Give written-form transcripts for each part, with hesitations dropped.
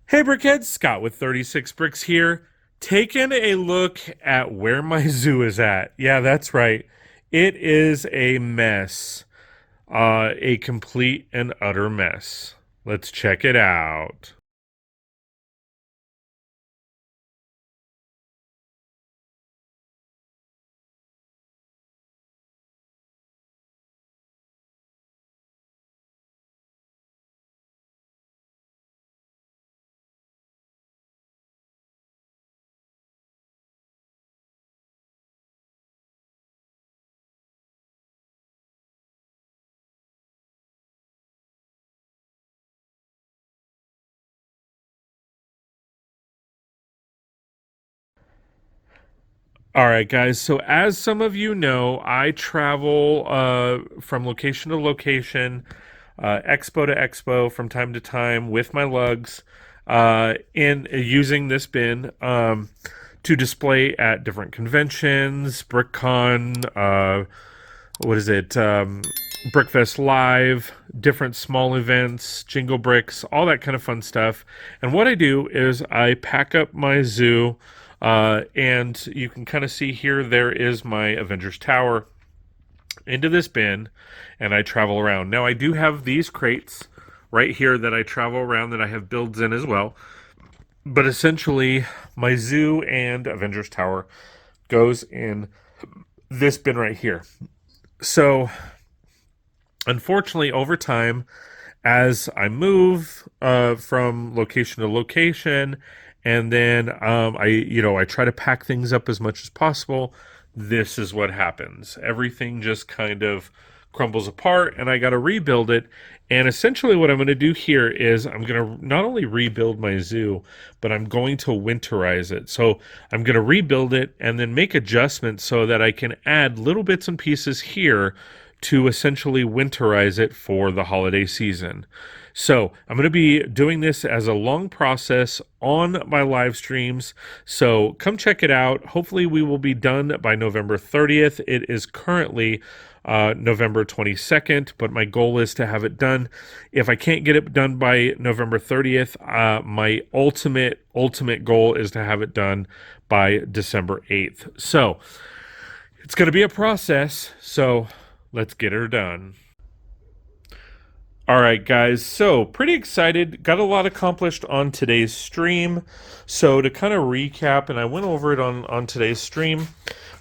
Hey Brickheads, Scott with 36 Bricks here, taking a look at where my zoo is at. Yeah, that's right. It is a mess. A complete and utter mess. Let's check it out. All right, guys. So, as some of you know, I travel from location to location, expo to expo from time to time with my lugs, in using this bin to display at different conventions, BrickCon, what is it? Brickfest Live, different small events, Jingle Bricks, all that kind of fun stuff. And what I do is I pack up my zoo, and you can kind of see here there is my Avengers Tower into this bin, and I travel around. Now I do have these crates right here that I travel around that I have builds in as well. But essentially, my zoo and Avengers Tower goes in this bin right here. So unfortunately, over time, as I move from location to location, and then I try to pack things up as much as possible. This is what happens. Everything just kind of crumbles apart, and I got to rebuild it. And essentially, what I'm going to do here is I'm going to not only rebuild my zoo, but I'm going to winterize it. So I'm going to rebuild it and then make adjustments so that I can add little bits and pieces here to essentially winterize it for the holiday season. So I'm going to be doing this as a long process on my live streams. So come check it out. Hopefully we will be done by November 30th. It is currently November 22nd, but my goal is to have it done. If I can't get it done by November 30th, my ultimate goal is to have it done by December 8th. So it's going to be a process. So let's get her done. All right, guys. So, pretty excited. Got a lot accomplished on today's stream. So, to kind of recap, and I went over it on today's stream,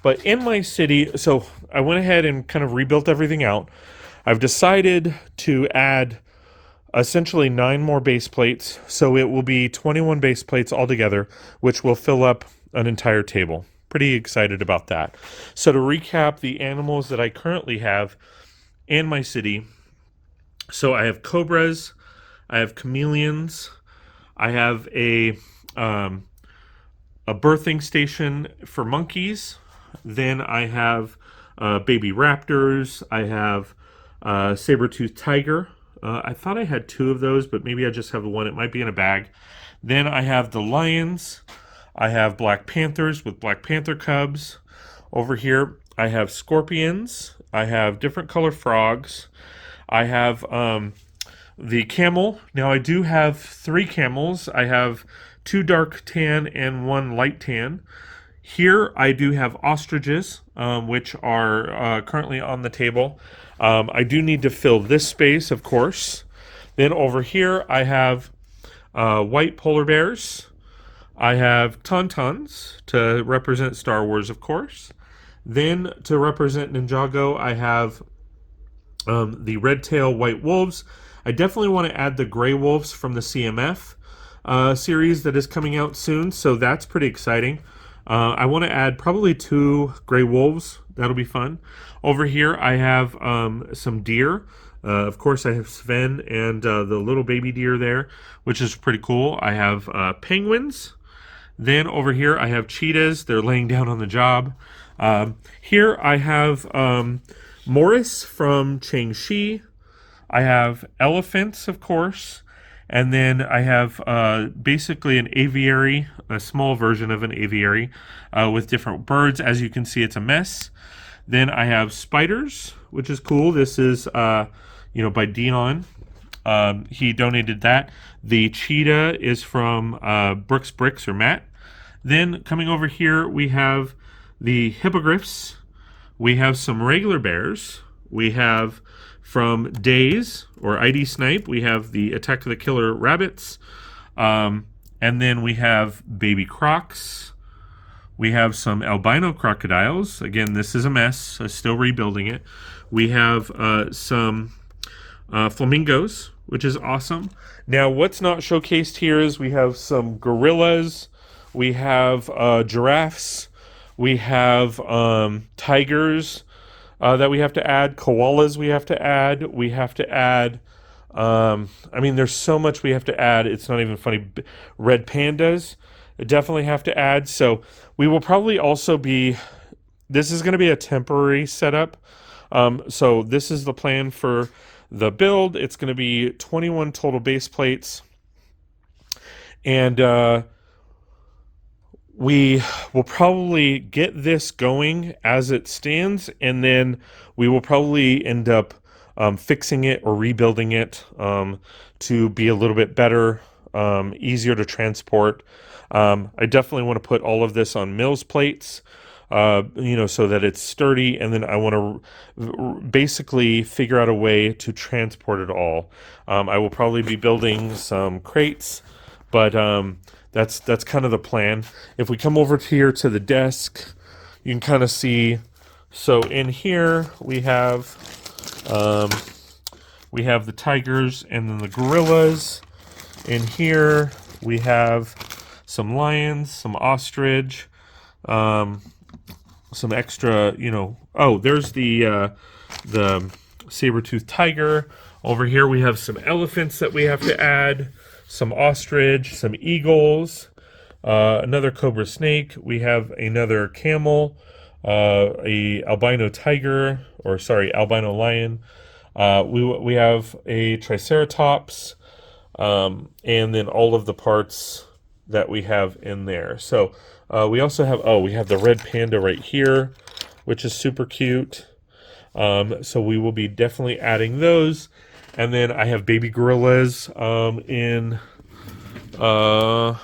but in my city, so I went ahead and kind of rebuilt everything out. I've decided to add essentially 9 more base plates. So, it will be 21 base plates altogether, which will fill up an entire table. Pretty excited about that. So, to recap the animals that I currently have in my city. So I have cobras, I have chameleons, I have a birthing station for monkeys. Then I have baby raptors. I have saber-toothed tiger. I thought I had 2 of those, but maybe I just have one. It might be in a bag. Then I have the lions. I have black panthers with black panther cubs. Over here, I have scorpions. I have different color frogs. I have the camel. Now I do have 3 camels. I have 2 dark tan and 1 light tan. Here I do have ostriches, which are currently on the table. I do need to fill this space, of course. Then over here I have white polar bears. I have tauntauns to represent Star Wars, of course. Then to represent Ninjago, I have the red tail white wolves. I definitely want to add the gray wolves from the CMF series that is coming out soon, so that's pretty exciting. I want to add probably 2 gray wolves. That'll be fun. Over here, I have some deer. Of course, I have Sven and the little baby deer there, which is pretty cool. I have penguins. Then over here, I have cheetahs. They're laying down on the job. Here, I have Morris from Changxi. I have elephants, of course. And then I have basically an aviary, a small version of an aviary with different birds. As you can see, it's a mess. Then I have spiders, which is cool. This is, by Dion. He donated that. The cheetah is from Brix or Matt. Then coming over here, we have the hippogriffs. We have some regular bears. We have from Dayz or ID Snipe, we have the Attack of the Killer rabbits. And then we have baby crocs. We have some albino crocodiles. Again, this is a mess, so still rebuilding it. We have some flamingos, which is awesome. Now, what's not showcased here is we have some gorillas. We have giraffes. We have tigers that we have to add. Koalas we have to add. We have to add... I mean, there's so much we have to add. It's not even funny. Red pandas, definitely have to add. So we will probably also be, this is going to be a temporary setup. So this is the plan for the build. It's going to be 21 total base plates. And we will probably get this going as it stands. And then we will probably end up fixing it or rebuilding it to be a little bit better, easier to transport. I definitely want to put all of this on Mills plates, so that it's sturdy, and then I want to basically figure out a way to transport it all. I will probably be building some crates, but that's kind of the plan. If we come over here to the desk, you can kind of see. So in here we have the tigers and then the gorillas. In here we have some lions, some ostrich, some extra, oh, there's the saber-toothed tiger. Over here we have some elephants that we have to add, some ostrich, some eagles, another cobra snake. We have another camel, a albino tiger, albino lion. We have a triceratops, and then all of the parts that we have in there. So we also have, we have the red panda right here, which is super cute. So we will be definitely adding those. And then I have baby gorillas in a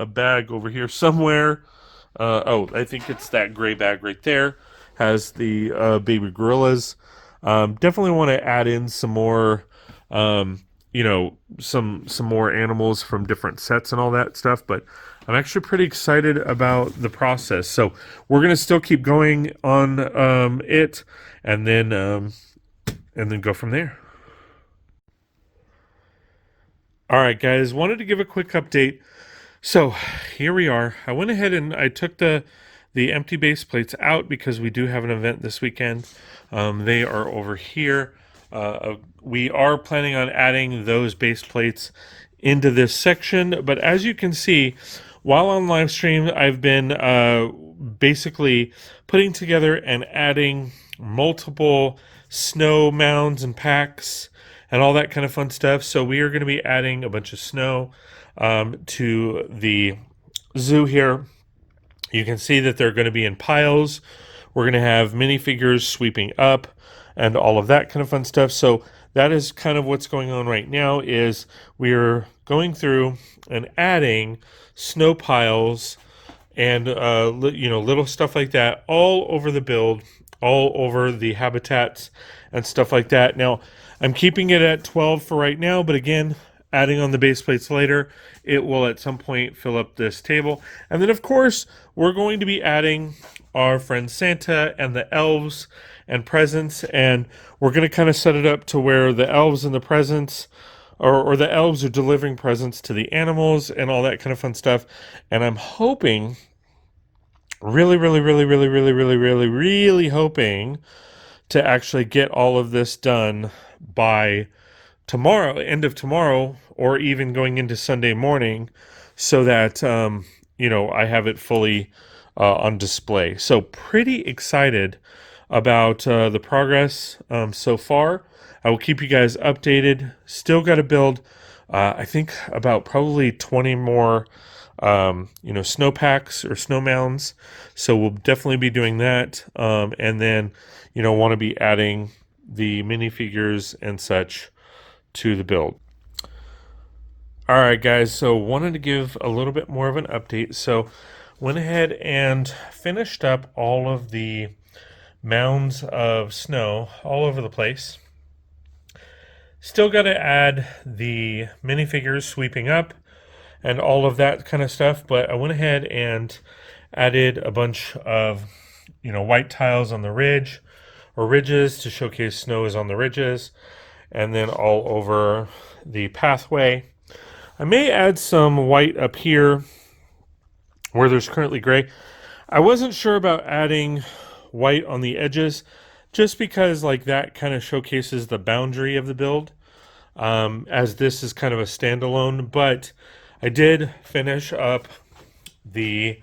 bag over here somewhere. I think it's that gray bag right there. Has the baby gorillas. Definitely want to add in some more, some more animals from different sets and all that stuff. But I'm actually pretty excited about the process. So we're gonna still keep going on it, and then go from there. All right, guys. Wanted to give a quick update. So here we are. I went ahead and I took the empty base plates out because we do have an event this weekend. They are over here. We are planning on adding those base plates into this section, but as you can see, while on Livestream, I've been basically putting together and adding multiple snow mounds and packs and all that kind of fun stuff. So we are going to be adding a bunch of snow to the zoo here. You can see that they're going to be in piles. We're going to have minifigures sweeping up and all of that kind of fun stuff. So that is kind of what's going on right now, is we're going through and adding snow piles and little stuff like that all over the build, all over the habitats and stuff like that. Now, I'm keeping it at 12 for right now, but again, adding on the base plates later, it will at some point fill up this table. And then, of course, we're going to be adding our friend Santa and the elves and presents, and we're going to kind of set it up to where the elves and the presents, or the elves are delivering presents to the animals and all that kind of fun stuff. And I'm hoping, really hoping to actually get all of this done by tomorrow, end of tomorrow, or even going into Sunday morning, so that I have it fully on display. So pretty excited about the progress so far. I will keep you guys updated. Still got to build I think about probably 20 more snow packs or snow mounds, so we'll definitely be doing that, and then want to be adding the minifigures and such to the build. All right, guys. So wanted to give a little bit more of an update. So went ahead and finished up all of the mounds of snow all over the place. Still got to add the minifigures sweeping up and all of that kind of stuff, but I went ahead and added a bunch of white tiles on the ridge or ridges to showcase snow is on the ridges, and then all over the pathway. I may add some white up here where there's currently gray. I wasn't sure about adding white on the edges just because like that kind of showcases the boundary of the build, as this is kind of a standalone. But I did finish up the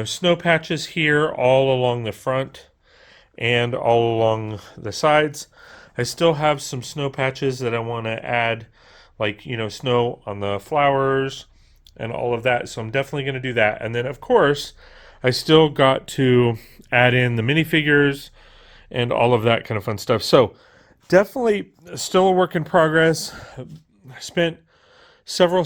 snow patches here all along the front and all along the sides. I still have some snow patches that I want to add, like snow on the flowers and all of that, so I'm definitely going to do that. And then of course I still got to add in the minifigures and all of that kind of fun stuff. So definitely still a work in progress. I spent several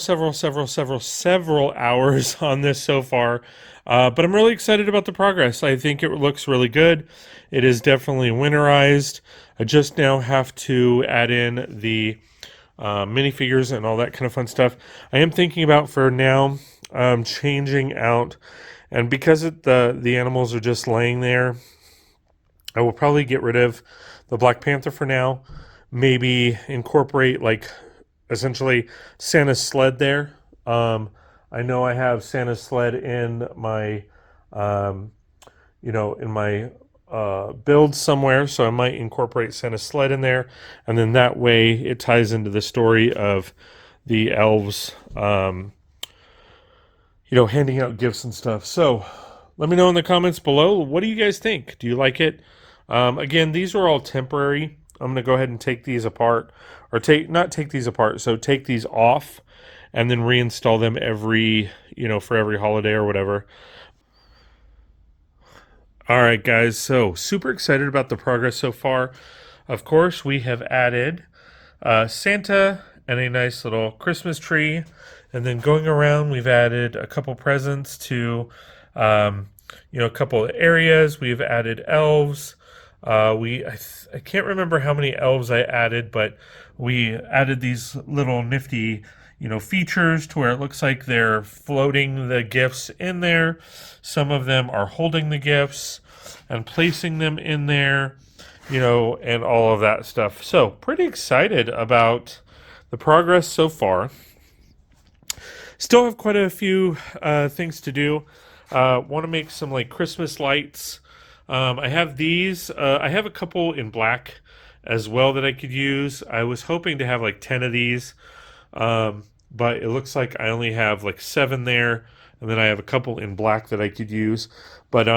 hours on this so far, but I'm really excited about the progress. I think it looks really good. It is definitely winterized. I just now have to add in the minifigures and all that kind of fun stuff. I am thinking about for now changing out, and because the animals are just laying there, I will probably get rid of the Black Panther for now. Maybe incorporate like essentially Santa's sled there. I know I have Santa's sled in my in my build somewhere, so I might incorporate Santa's sled in there, and then that way it ties into the story of the elves handing out gifts and stuff. So let me know in the comments below, what do you guys think? Do you like it? Again, these are all temporary. I'm going to go ahead and take these apart, or not take these apart, so take these off and then reinstall them every, for every holiday or whatever. All right, guys, so super excited about the progress so far. Of course, we have added Santa and a nice little Christmas tree. And then going around, we've added a couple presents to, a couple of areas. We've added elves. I can't remember how many elves I added, but we added these little nifty features to where it looks like they're floating the gifts in there. Some of them are holding the gifts and placing them in there, and all of that stuff. So pretty excited about the progress so far. Still have quite a few things to do. Want to make some like Christmas lights. I have these. I have a couple in black as well that I could use. I was hoping to have like 10 of these, but it looks like I only have like 7 there, and then I have a couple in black that I could use. But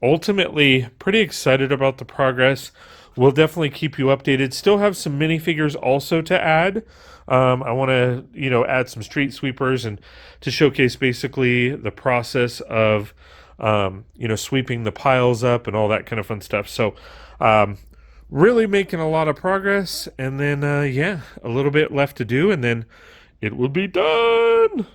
ultimately, pretty excited about the progress. We'll definitely keep you updated. Still have some minifigures also to add. I want to, add some street sweepers and to showcase basically the process of, sweeping the piles up and all that kind of fun stuff. So, really making a lot of progress. And then, a little bit left to do, and then it will be done.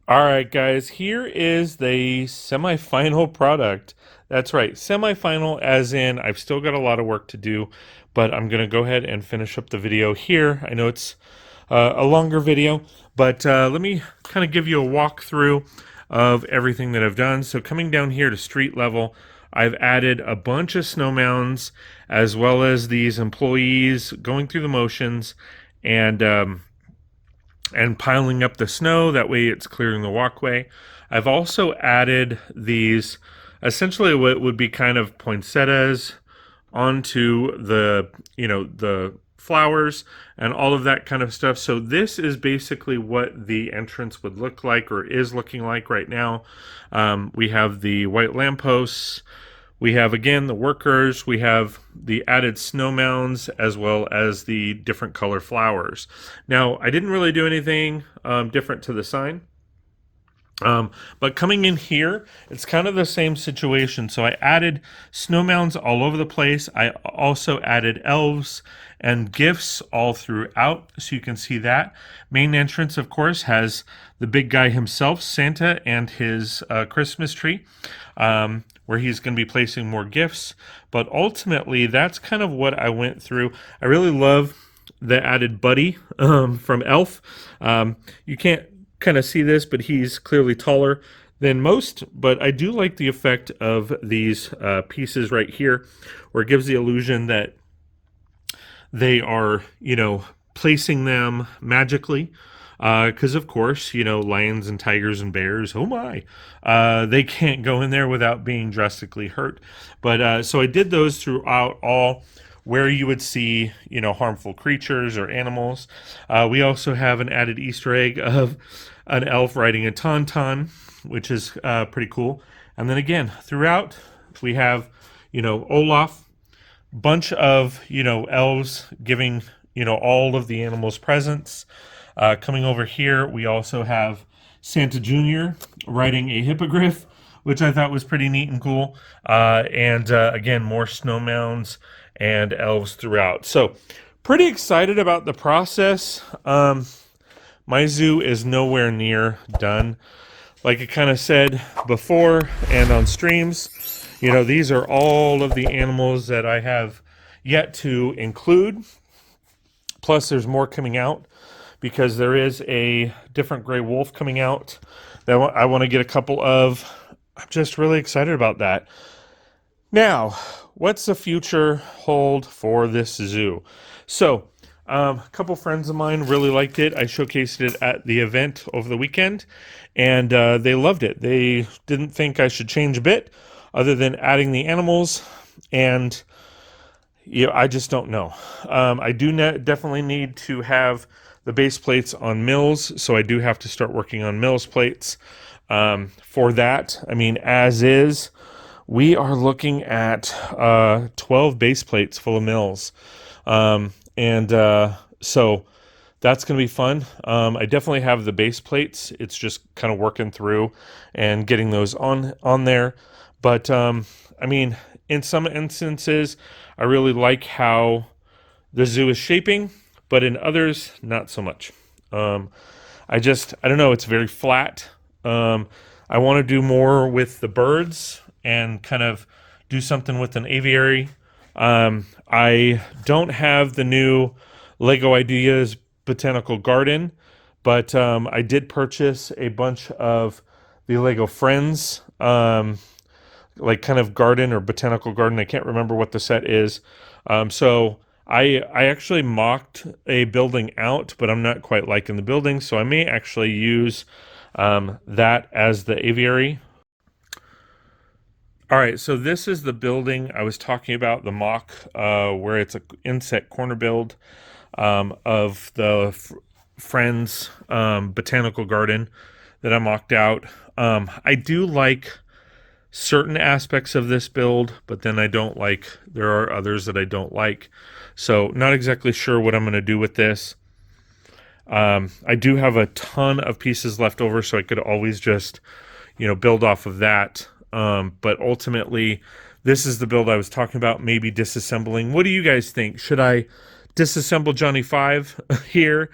All right, guys, here is the semi-final product. That's right, semi-final as in I've still got a lot of work to do, but I'm going to go ahead and finish up the video here. I know it's a longer video, but let me kind of give you a walkthrough of everything that I've done. So coming down here to street level, I've added a bunch of snow mounds as well as these employees going through the motions and piling up the snow. That way it's clearing the walkway. I've also added these, essentially what would be kind of poinsettias onto the, the flowers and all of that kind of stuff. So this is basically what the entrance would look like, or is looking like right now. We have the white lampposts. We have, again, the workers. We have the added snow mounds as well as the different color flowers. Now, I didn't really do anything different to the sign. But coming in here, it's kind of the same situation. So I added snow mounds all over the place. I also added elves and gifts all throughout, so you can see that. Main entrance, of course, has the big guy himself, Santa, and his Christmas tree, where he's going to be placing more gifts. But ultimately, that's kind of what I went through. I really love the added buddy from Elf. You can't kind of see this, but he's clearly taller than most. But I do like the effect of these pieces right here, where it gives the illusion that they are, placing them magically. Because, of course, lions and tigers and bears, oh my, they can't go in there without being drastically hurt. But so I did those throughout all where you would see, harmful creatures or animals. We also have an added Easter egg of an elf riding a tauntaun, which is pretty cool. And then again, throughout, we have, Olaf, bunch of, elves giving, all of the animals presents. Coming over here, we also have Santa Jr. riding a hippogriff, which I thought was pretty neat and cool. And again, more snow mounds and elves throughout. So pretty excited about the process. My zoo is nowhere near done. Like I kind of said before and on streams, these are all of the animals that I have yet to include. Plus there's more coming out, because there is a different gray wolf coming out that I want to get a couple of. I'm just really excited about that. Now, what's the future hold for this zoo? So, a couple friends of mine really liked it. I showcased it at the event over the weekend, and they loved it. They didn't think I should change a bit, other than adding the animals, and I just don't know. I do definitely need to have the base plates on mills, so I do have to start working on mills plates. For that, I mean, as is, we are looking at 12 base plates full of mills. So that's going to be fun. I definitely have the base plates. It's just kind of working through and getting those on there. But, I mean, in some instances, I really like how the zoo is shaping, but in others, not so much. I don't know, it's very flat. I want to do more with the birds and kind of do something with an aviary. I don't have the new Lego Ideas Botanical Garden, but I did purchase a bunch of the Lego Friends, like kind of garden or botanical garden. I can't remember what the set is. So I actually mocked a building out, but I'm not quite liking the building, so I may actually use that as the aviary. All right, so this is the building I was talking about, the mock, where it's an inset corner build of the Friends botanical garden that I mocked out. I do like certain aspects of this build, but then there are others that I don't like. So not exactly sure what I'm going to do with this. I do have a ton of pieces left over, so I could always just, build off of that. But ultimately, this is the build I was talking about, maybe disassembling. What do you guys think? Should I disassemble Johnny 5 here?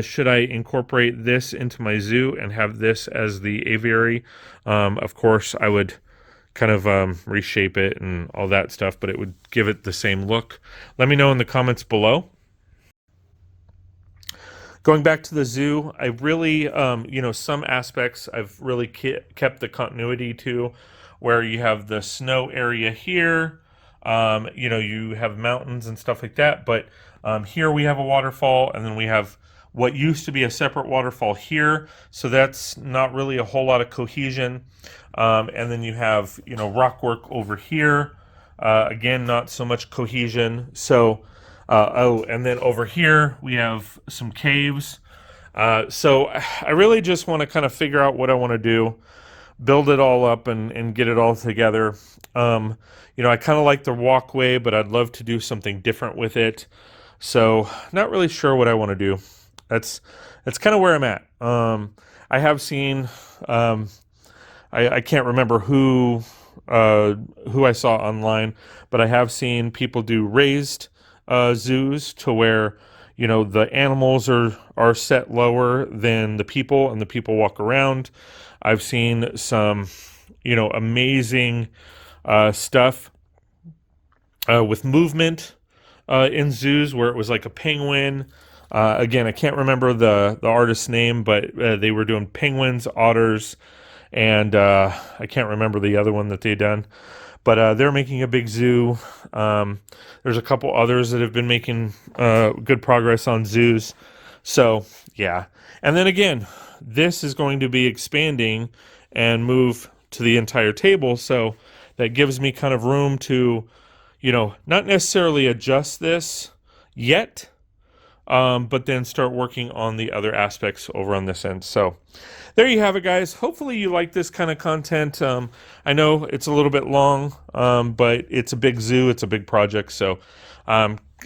Should I incorporate this into my zoo and have this as the aviary? Of course, I would kind of reshape it and all that stuff, but it would give it the same look. Let me know in the comments below. Going back to the zoo, I really, some aspects I've really kept the continuity to, where you have the snow area here, you have mountains and stuff like that, but here we have a waterfall, and then we have what used to be a separate waterfall here, so that's not really a whole lot of cohesion. And then you have, rock work over here, again, not so much cohesion. So, and then over here we have some caves. So I really just want to kind of figure out what I want to do, build it all up and get it all together. I kind of like the walkway, but I'd love to do something different with it. So not really sure what I want to do. That's that's kind of where I'm at. I have seen, I can't remember who I saw online, but I have seen people do raised zoos to where, you know, the animals are set lower than the people, and the people walk around. I've seen some, you know, amazing stuff with movement in zoos where it was like a penguin. Again, I can't remember the artist's name, but they were doing penguins, otters, and I can't remember the other one that they done. But they're making a big zoo. There's a couple others that have been making good progress on zoos. So, yeah. And then again, this is going to be expanding and move to the entire table. So that gives me kind of room to, you know, not necessarily adjust this yet, but then start working on the other aspects over on this end. So there you have it, guys. Hopefully you like this kind of content. I know it's a little bit long, but it's a big zoo. It's a big project. So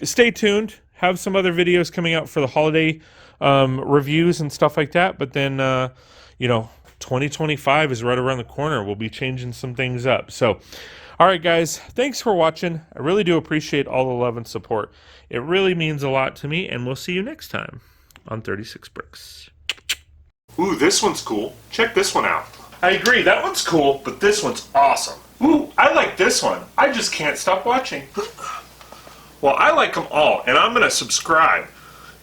stay tuned. Have some other videos coming out for the holiday reviews and stuff like that. But then, you know, 2025 is right around the corner. We'll be changing some things up. So, all right, guys, thanks for watching. I really do appreciate all the love and support. It really means a lot to me, and we'll see you next time on 36 Bricks. Ooh, this one's cool. Check this one out. I agree, that one's cool, but this one's awesome. Ooh, I like this one. I just can't stop watching. Well, I like them all, and I'm going to subscribe.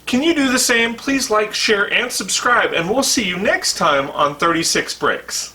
Can you do the same? Please like, share, and subscribe, and we'll see you next time on 36 Bricks.